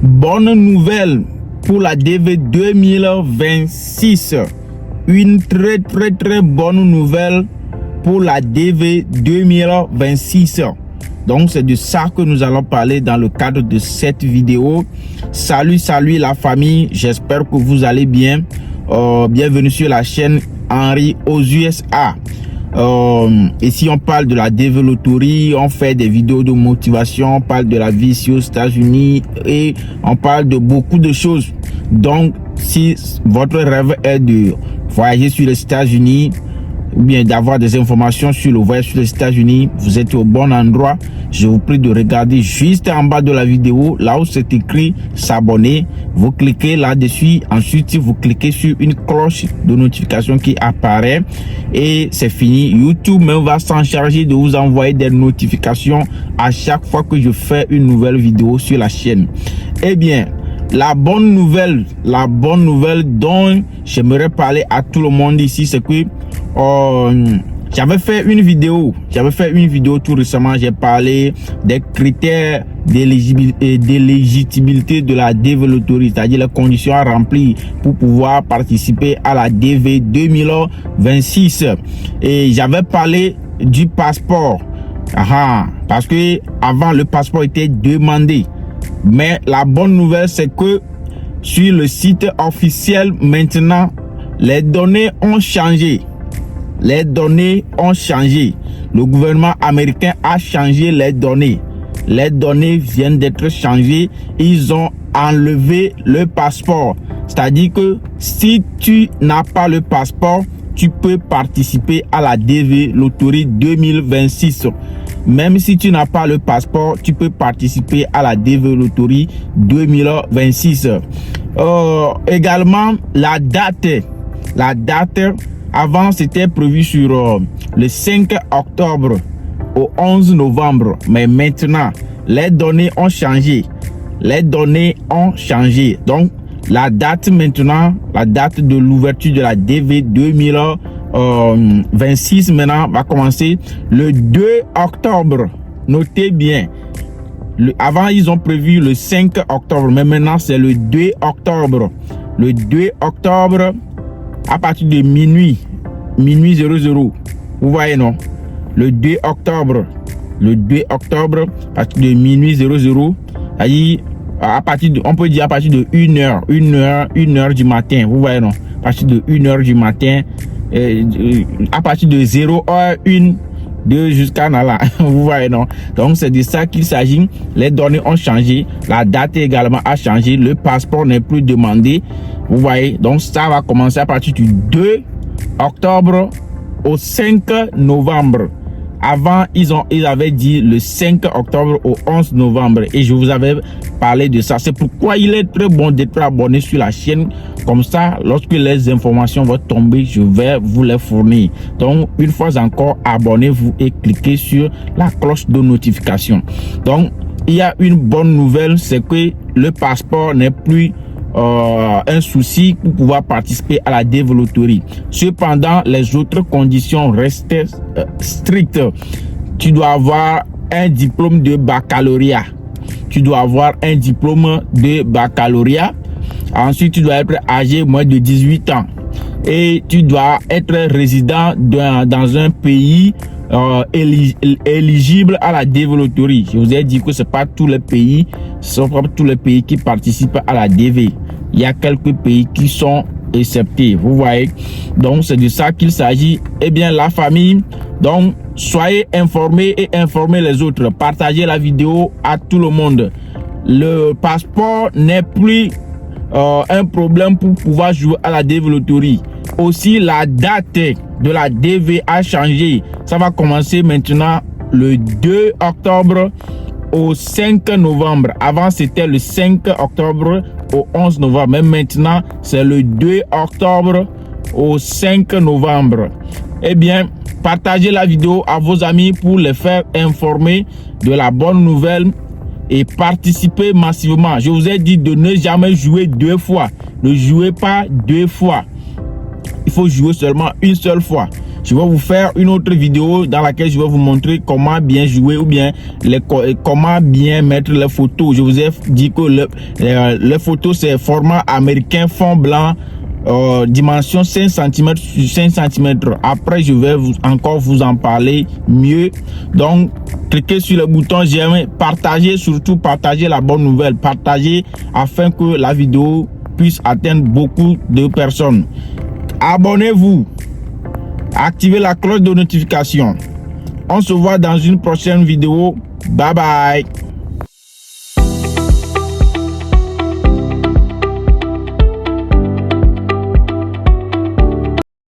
Bonne nouvelle pour la DV 2026. Une très bonne nouvelle pour la DV 2026. Donc c'est de ça que nous allons parler dans le cadre de cette vidéo. Salut la famille, j'espère que vous allez bien. Bienvenue sur la chaîne Henry aux USA. Ici on parle de la DV Loterie, on fait des vidéos de motivation, on parle de la vie ici aux États-Unis et on parle de beaucoup de choses. Donc si votre rêve est de voyager sur les États-Unis ou bien d'avoir des informations sur le voyage sur les États-Unis, vous êtes au bon endroit. Je vous prie de regarder juste en bas de la vidéo, là où c'est écrit s'abonner. Vous cliquez là-dessus, ensuite vous cliquez sur une cloche de notification qui apparaît et c'est fini. YouTube même va s'en charger de vous envoyer des notifications à chaque fois que je fais une nouvelle vidéo sur la chaîne. Eh bien, la bonne nouvelle dont j'aimerais parler à tout le monde ici, c'est que j'avais fait une vidéo tout récemment. J'ai parlé des critères d'éligibilité de la DV Loterie, c'est-à-dire les conditions à remplir pour pouvoir participer à la DV 2026. Et j'avais parlé du passeport. Parce que avant le passeport était demandé. Mais la bonne nouvelle, c'est que sur le site officiel maintenant, les données ont changé. Les données ont changé. Le gouvernement américain a changé les données. Les données viennent d'être changées. Ils ont enlevé le passeport. C'est-à-dire que si tu n'as pas le passeport, tu peux participer à la DV Loterie 2026. Même si tu n'as pas le passeport, tu peux participer à la DV Loterie 2026. Également, la date, avant c'était prévu sur le 5 octobre au 11 novembre. Mais maintenant, les données ont changé. Donc, la date maintenant, la date de l'ouverture de la DV 2026 maintenant va commencer le 2 octobre. Notez bien. Avant, ils ont prévu le 5 octobre, mais maintenant, c'est le 2 octobre. Le 2 octobre, à partir de minuit 00. Vous voyez, non? Le 2 octobre, à partir de minuit 00, on peut dire à partir de 1h du matin. Vous voyez, non? À partir de 1h du matin, à partir de 0h1 jusqu'à là. Vous voyez, non? Donc c'est de ça qu'il s'agit. Les données ont changé, la date également a changé, le passeport n'est plus demandé. Vous voyez, donc ça va commencer à partir du 2 octobre au 5 novembre. Avant, ils avaient dit le 5 octobre au 11 novembre et je vous avais parlé de ça. C'est pourquoi il est très bon d'être abonné sur la chaîne. Comme ça, lorsque les informations vont tomber, je vais vous les fournir. Donc, une fois encore, abonnez-vous et cliquez sur la cloche de notification. Donc, il y a une bonne nouvelle, c'est que le passeport n'est plus un souci pour pouvoir participer à la DV Loterie. Cependant, les autres conditions restent strictes. Tu dois avoir un diplôme de baccalauréat. Ensuite, tu dois être âgé moins de 18 ans. Et tu dois être résident dans un pays éligible à la DV Loterie. Je vous ai dit que ce n'est pas tous les pays, qui participent à la DV. Il y a quelques pays qui sont exceptés. Vous voyez, donc c'est de ça qu'il s'agit. Eh bien, la famille, donc soyez informés et informez les autres. Partagez la vidéo à tout le monde. Le passeport n'est plus un problème pour pouvoir jouer à la DV Loterie. Aussi, la date de la DV a changé. Ça va commencer maintenant le 2 octobre au 5 novembre. Avant, c'était le 5 octobre au 11 novembre. Mais maintenant, c'est le 2 octobre au 5 novembre. Eh bien, partagez la vidéo à vos amis pour les faire informer de la bonne nouvelle et participez massivement. Je vous ai dit de ne jamais jouer deux fois. Ne jouez pas deux fois. Il faut jouer seulement une seule fois. Je vais vous faire une autre vidéo dans laquelle je vais vous montrer comment bien jouer ou bien comment bien mettre les photos. Je vous ai dit que les photos c'est format américain, fond blanc, dimension 5 cm sur 5 cm. Après je vais encore vous en parler mieux. Donc cliquez sur le bouton j'aime, partagez, surtout partagez la bonne nouvelle, partagez afin que la vidéo puisse atteindre beaucoup de personnes. Abonnez-vous, activez la cloche de notification. On se voit dans une prochaine vidéo. Bye bye.